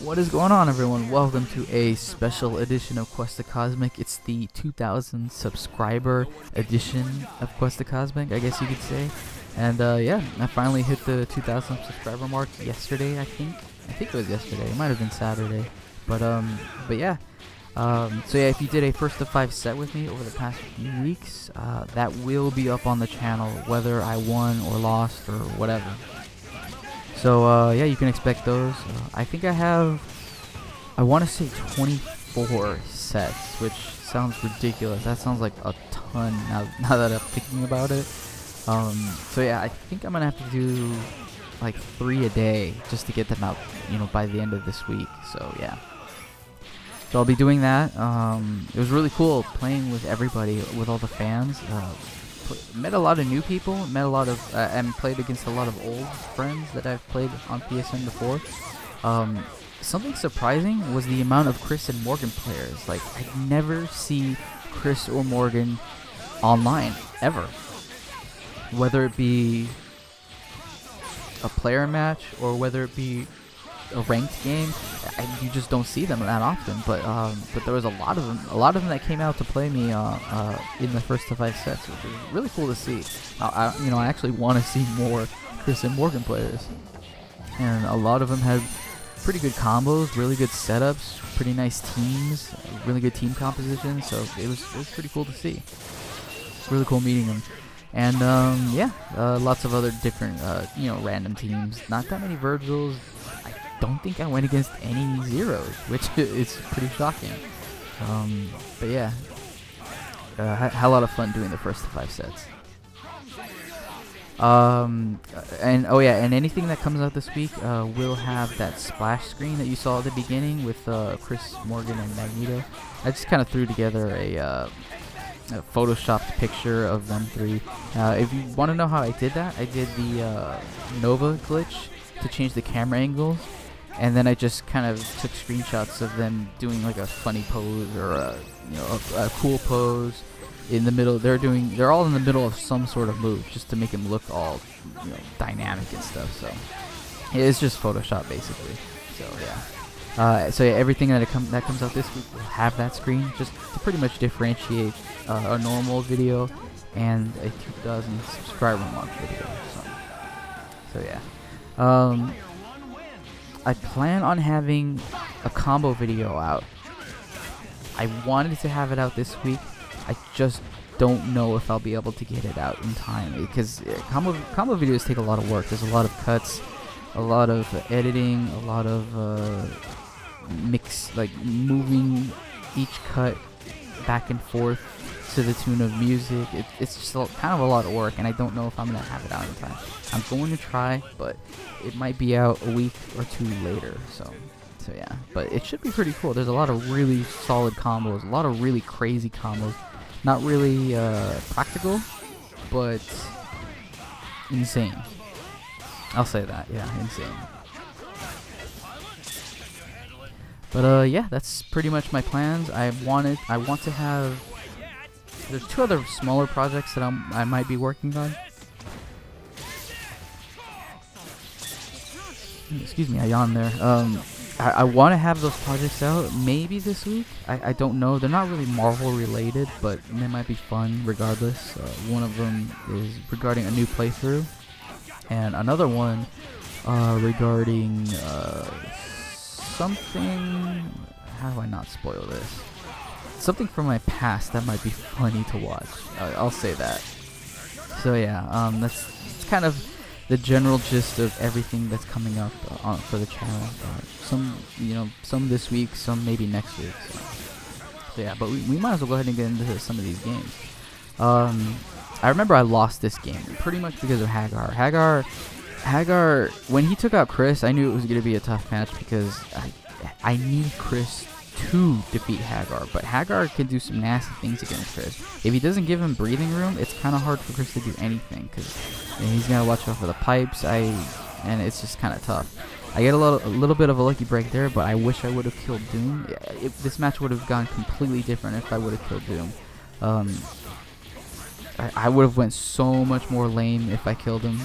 What is going on, everyone? Welcome to a special edition of Quest to Cosmic. It's the 2000 subscriber edition of Quest to Cosmic, I guess you could say. And yeah, I finally hit the 2000 subscriber mark yesterday, I think. I think it was yesterday. It might have been Saturday. But yeah. So yeah, if you did a first to 5 set with me over the past few weeks, that will be up on the channel, whether I won or lost or whatever. So yeah, you can expect those. I think I have, I want to say 24 sets, which sounds ridiculous. That sounds like a ton now that I'm thinking about it. So yeah, I think I'm gonna have to do like 3 a day just to get them out, you know, by the end of this week. So yeah. So I'll be doing that. It was really cool playing with everybody, with all the fans. Met a lot of new people, met a lot of, and played against a lot of old friends that I've played on PSN before. Something surprising was the amount of Chris and Morgan players. Like, I never see Chris or Morgan online, ever. Whether it be a player match or whether it be a ranked game, you just don't see them that often. But there was a lot of them that came out to play me in the first to 5 sets, which was really cool to see. I actually want to see more Chris and Morgan players, and a lot of them had pretty good combos, really good setups, pretty nice teams, really good team composition. So it was pretty cool to see. Really cool meeting them. And yeah, lots of other different random teams. Not that many Virgils. Don't think I went against any zeros, which is pretty shocking. But yeah, had a lot of fun doing the first to 5 sets. And oh yeah, and anything that comes out this week will have that splash screen that you saw at the beginning with Chris, Morgan, and Magneto. I just kind of threw together a photoshopped picture of them 3. If you want to know how I did that, I did the Nova glitch to change the camera angles. And then I just kind of took screenshots of them doing like a funny pose or a cool pose in the middle. They're all in the middle of some sort of move just to make them look all dynamic and stuff. So it's just Photoshop basically. So yeah. So yeah, everything that comes out this week will have that screen just to pretty much differentiate a normal video and a 2000 subscriber month video. So yeah. I plan on having a combo video out. I wanted to have it out this week. I just don't know if I'll be able to get it out in time, because combo videos take a lot of work. There's a lot of cuts, a lot of editing, a lot of moving each cut back and forth to the tune of music. It's just kind of a lot of work, and I don't know if I'm gonna have it out in time. I'm going to try, but it might be out a week or 2 later. So yeah, but it should be pretty cool. There's a lot of really solid combos, a lot of really crazy combos. Not really practical, but insane. I'll say that. Yeah, insane. But yeah, that's pretty much my plans. I want to have. There's 2 other smaller projects that I might be working on. Excuse me, I yawned there. I want to have those projects out maybe this week. I don't know. They're not really Marvel related, but they might be fun regardless. One of them is regarding a new playthrough, and another one regarding something. How do I not spoil this? Something from my past that might be funny to watch. I'll say that. So yeah, that's kind of the general gist of everything that's coming up for the channel. Some this week, some maybe next week. So yeah, but we might as well go ahead and get into some of these games. I remember I lost this game pretty much because of Hagar. Hagar, when he took out Chris, I knew it was going to be a tough match because I need Chris to defeat Hagar, but Hagar can do some nasty things against Chris. If he doesn't give him breathing room, it's kind of hard for Chris to do anything, because he's gonna watch out for the pipes. And it's just kind of tough. I get a little bit of a lucky break there, but I wish I would have killed Doom. This match would have gone completely different if I would have killed Doom. I would have went so much more lame if I killed him.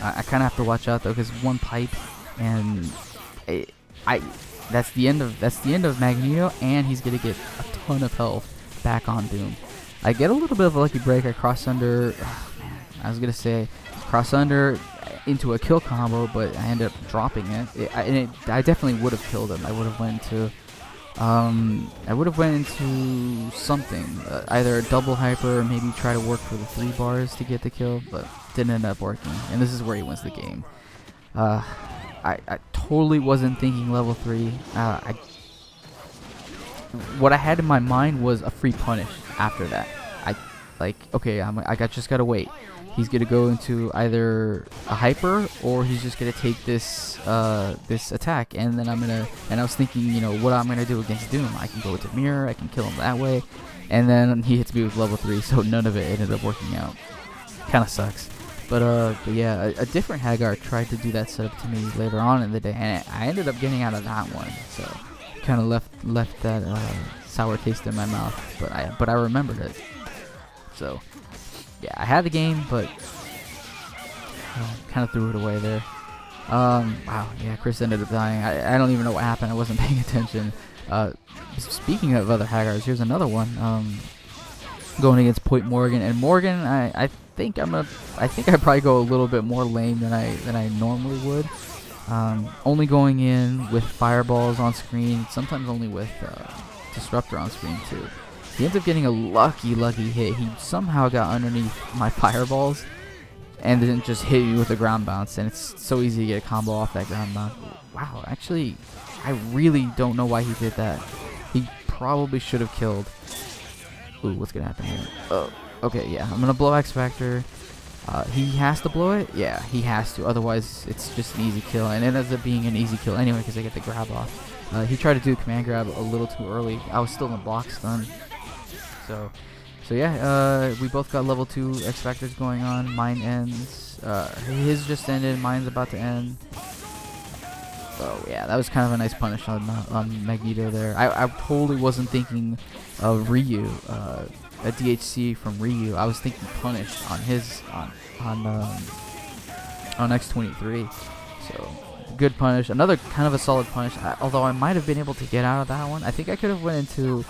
I kind of have to watch out though, because one pipe, and that's the end of Magneto, and he's gonna get a ton of health back on Doom. I get a little bit of a lucky break. I cross under. Oh, man, I was gonna say cross under into a kill combo, but I ended up dropping it. I definitely would have killed him. I would have went into something, either a double hyper or maybe try to work for the 3 bars to get the kill, but didn't end up working. And this is where he wins the game. I totally wasn't thinking level 3. What I had in my mind was a free punish after that. Okay, I just gotta wait. He's gonna go into either a hyper or he's just gonna take this this attack, and then I was thinking, you know, what I'm gonna do against Doom. I can go into mirror, I can kill him that way, and then he hits me with level 3, so none of it ended up working out. Kind of sucks. But yeah, a different Hagar tried to do that setup to me later on in the day, and I ended up getting out of that one. So kind of left that sour taste in my mouth, but I remembered it. So yeah, I had the game, but kind of threw it away there. Wow, yeah, Chris ended up dying. I don't even know what happened. I wasn't paying attention. Speaking of other Hagars, here's another one. Going against Point Morgan, and Morgan, I think I probably go a little bit more lame than I normally would. Only going in with fireballs on screen, sometimes only with disruptor on screen too. He ends up getting a lucky hit. He somehow got underneath my fireballs and then just hit me with a ground bounce, and it's so easy to get a combo off that ground bounce. Wow, actually, I really don't know why he did that. He probably should have killed. Ooh, what's gonna happen here? Oh, okay, yeah, I'm gonna blow X Factor. He has to blow it? Yeah, he has to, otherwise it's just an easy kill, and it ends up being an easy kill anyway because I get the grab off. He tried to do a command grab a little too early. I was still in block stun. So yeah, we both got level 2 X Factors going on. Mine ends. His just ended, mine's about to end. So yeah, that was kind of a nice punish on Magneto there. I totally wasn't thinking of Ryu, a DHC from Ryu. I was thinking punish on his on X23. So good punish, another kind of a solid punish. Although I might have been able to get out of that one. I think I could have went into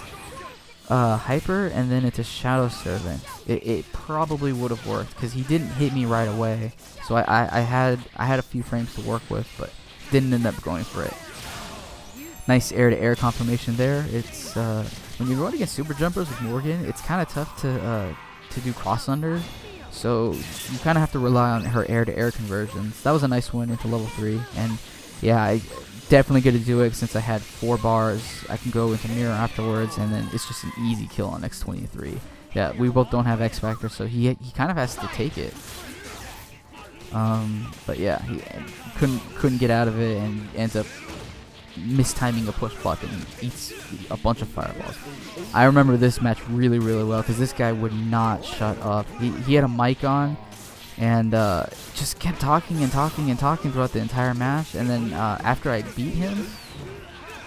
hyper and then into Shadow Servant. It probably would have worked because he didn't hit me right away. So I had a few frames to work with, but didn't end up going for it. Nice air-to-air confirmation there. It's when you're going against super jumpers with Morgan, it's kind of tough to do cross unders. So you kind of have to rely on her air-to-air conversions. That was a nice one into level 3, and yeah, I definitely going to do it since I had 4 bars. I can go into mirror afterwards, and then it's just an easy kill on X23. Yeah, we both don't have X Factor, so he kind of has to take it. But yeah, he couldn't get out of it and ends up mistiming a push block and eats a bunch of fireballs. I remember this match really well because this guy would not shut up. He had a mic on and just kept talking throughout the entire match, and then after I beat him,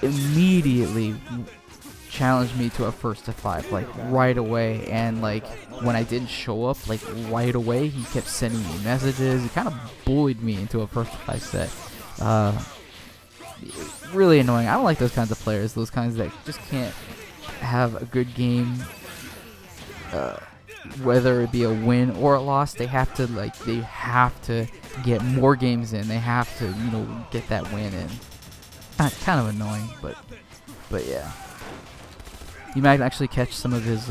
immediately challenged me to a 1-to-5 like right away. And like when I didn't show up like right away, he kept sending me messages. He kind of bullied me into a 1-to-5 set. Really annoying. I don't like those kinds of players, those kinds that just can't have a good game, whether it be a win or a loss. They have to get more games in. They have to, you know, get that win in. Kind of annoying, but yeah. You might actually catch some of his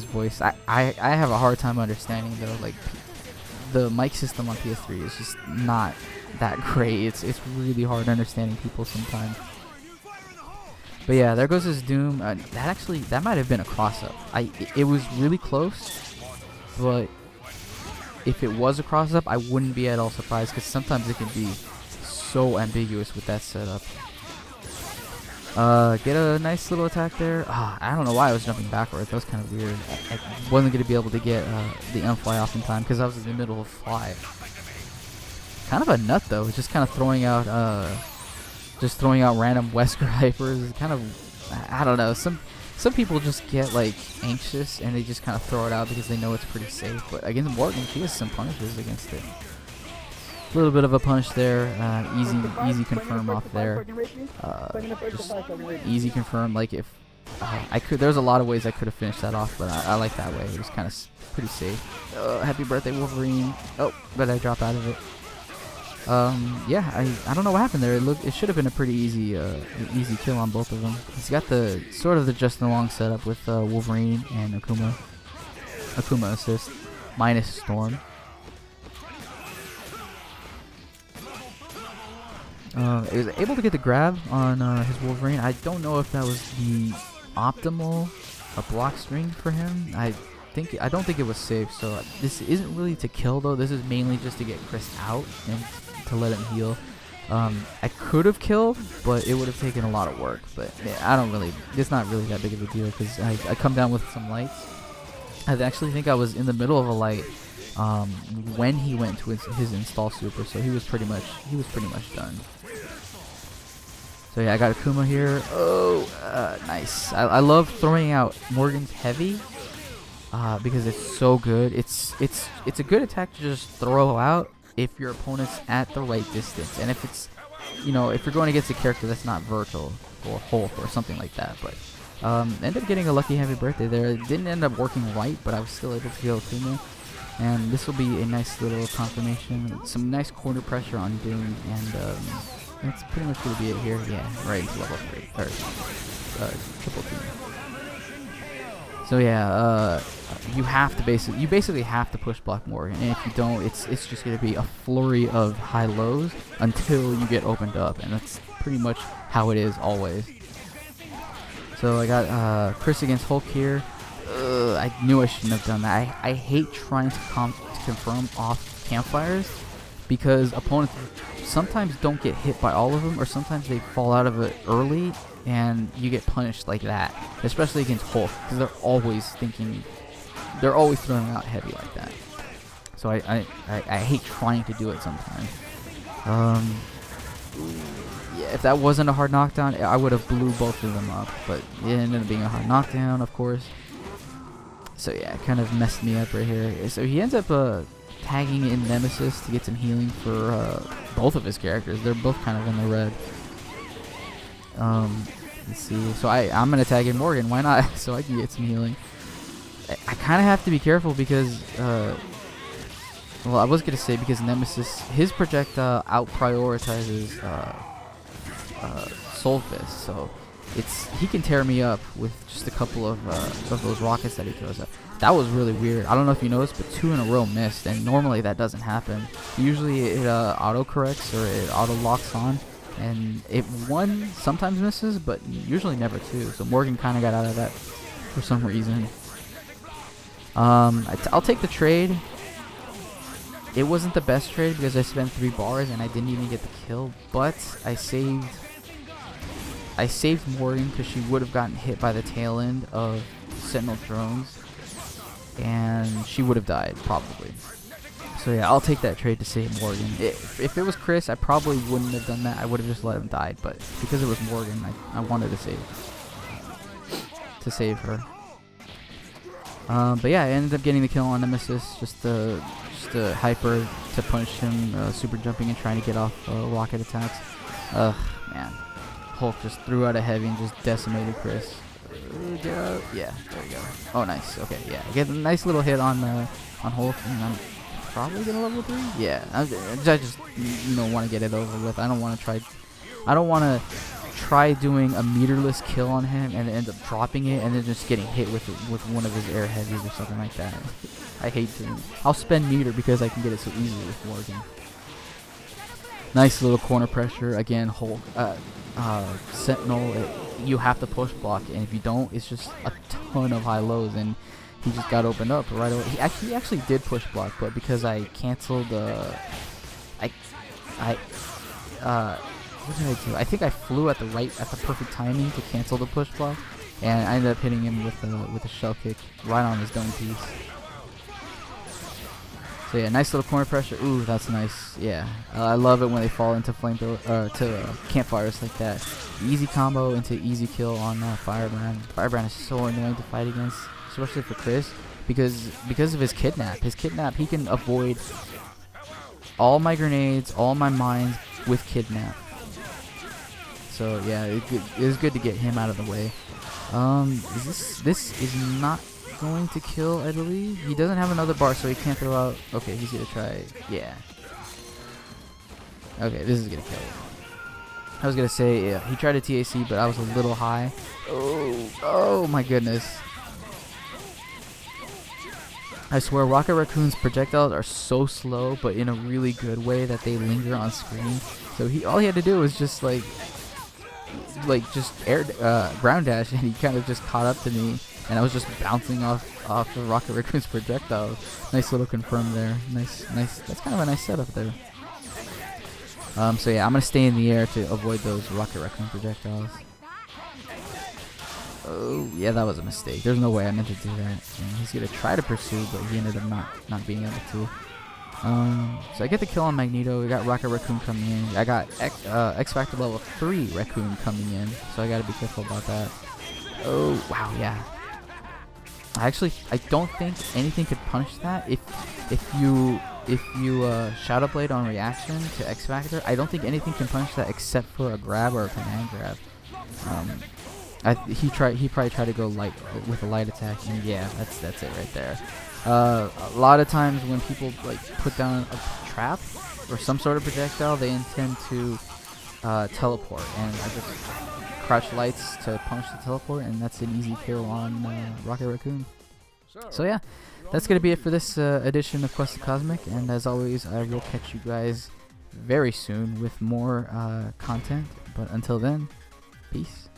voice. I have a hard time understanding though. Like the mic system on PS3 is just not that great. It's really hard understanding people sometimes. But yeah, there goes his Doom. That might have been a cross-up. It was really close, but if it was a cross-up, I wouldn't be at all surprised because sometimes it can be so ambiguous with that setup. Get a nice little attack there. I don't know why I was jumping backwards. That was kind of weird. I wasn't going to be able to get the unfly off in time because I was in the middle of fly. Kind of a nut though, just kind of throwing out random Wesker hypers. Kind of, I don't know. Some people just get like anxious and they just kind of throw it out because they know it's pretty safe. But against Morgan, she has some punishes against it. A little bit of a punch there. Easy confirm off there. Just easy confirm. Like if I could, there's a lot of ways I could have finished that off, but I like that way. It was kind of pretty safe. Happy birthday, Wolverine. Oh, but I drop out of it. Yeah, I don't know what happened there. It should have been a pretty easy kill on both of them. He's got the sort of the Justin Long setup with Wolverine and Akuma assist minus Storm. He was able to get the grab on his Wolverine. I don't know if that was the optimal block string for him. I don't think it was safe. So this isn't really to kill though. This is mainly just to get Chris out and to let him heal. I could have killed, but it would have taken a lot of work. But yeah, it's not really that big of a deal because I come down with some lights. I actually think I was in the middle of a light when he went to his install super, so he was pretty much done. So yeah, I got Akuma here. Oh, nice. I love throwing out Morgan's heavy because it's so good. It's a good attack to just throw out if your opponent's at the right distance, and if it's, if you're going against a character that's not Virgil or Hulk or something like that. But ended up getting a lucky happy birthday there. It didn't end up working right, but I was still able to kill Akuma. And this will be a nice little confirmation. Some nice corner pressure on Doom, and that's pretty much going to be it here. Yeah, right into level 3, or triple team. So yeah, you basically have to push block Morgan, and if you don't, it's just going to be a flurry of high lows until you get opened up, and that's pretty much how it is always. So I got Chris against Hulk here. I knew I shouldn't have done that. I hate trying to confirm off campfires because opponents sometimes don't get hit by all of them, or sometimes they fall out of it early and you get punished like that, especially against Hulk, because they're always throwing out heavy like that. So I hate trying to do it sometimes. Yeah, if that wasn't a hard knockdown, I would have blew both of them up, but it ended up being a hard knockdown, of course. So yeah, it kind of messed me up right here. So he ends up tagging in Nemesis to get some healing for both of his characters. They're both kind of in the red. Let's see. So I'm going to tag in Morgan. Why not? So I can get some healing. I kind of have to be careful because, well, I was going to say because Nemesis, his projectile out-prioritizes Soul Fist. So he can tear me up with just a couple of those rockets that he throws up. That was really weird. I don't know if you noticed, but 2 in a row missed, and normally that doesn't happen. Usually it auto corrects or it auto locks on, and one sometimes misses, but usually never 2. So Morgan kind of got out of that for some reason. I'll take the trade. It wasn't the best trade because I spent 3 bars and I didn't even get the kill, but I saved Morgan because she would have gotten hit by the tail end of Sentinel drones, and she would have died probably. So yeah, I'll take that trade to save Morgan. If it was Chris, I probably wouldn't have done that. I would have just let him die, but because it was Morgan, I wanted to save her. But yeah, I ended up getting the kill on Nemesis, just a hyper to punish him, super jumping and trying to get off rocket attacks. Ugh, man. Hulk just threw out a heavy and just decimated Chris. Yeah, there we go. Oh, nice. Okay, yeah. I get a nice little hit on Hulk, and I'm probably gonna level 3. Yeah, I just want to get it over with. I don't want to try doing a meterless kill on him and end up dropping it and then just getting hit with one of his air heavies or something like that. I hate doing it. I'll spend meter because I can get it so easily with Morgan. Nice little corner pressure again. Hulk, Sentinel. You have to push block, and if you don't, it's just a ton of high lows, and he just got opened up right away. He actually did push block, but because I canceled, what did I do? I think I flew at the perfect timing to cancel the push block, and I ended up hitting him with a shell kick right on his dome piece. So yeah, nice little corner pressure. Ooh, that's nice. Yeah, I love it when they fall into campfires like that. Easy combo into easy kill on Firebrand. Firebrand is so annoying to fight against, especially for Chris, because of his kidnap. He can avoid all my grenades, all my mines with Kidnap. So yeah, it was good to get him out of the way. This is not going to kill, I believe. He doesn't have another bar, so he can't throw out. Okay, he's gonna try. Yeah. Okay, this is gonna kill. I was gonna say, yeah, he tried a TAC, but I was a little high. Oh my goodness. I swear, Rocket Raccoon's projectiles are so slow, but in a really good way that they linger on screen. So all he had to do was just just ground dash, and he kind of just caught up to me, and I was just bouncing off of Rocket Raccoon's projectiles. Nice little confirm there. Nice. That's kind of a nice setup there. So yeah, I'm gonna stay in the air to avoid those Rocket Raccoon projectiles. Oh yeah, that was a mistake. There's no way I meant to do that. And he's gonna try to pursue, but he ended up not being able to. So I get the kill on Magneto. We got Rocket Raccoon coming in. I got X Factor level 3 Raccoon coming in, so I gotta be careful about that. Oh wow, yeah. I don't think anything could punish that. If you Shadow Blade on reaction to X Factor, I don't think anything can punish that except for a grab or a command grab. He probably tried to go light with a light attack, and yeah, that's it right there. A lot of times when people put down a trap or some sort of projectile, they intend to teleport, and I just crouch lights to punish the teleport, and that's an easy kill on Rocket Raccoon. So yeah, that's gonna be it for this edition of Quest of Cosmic, and as always, I will catch you guys very soon with more content. But until then, peace.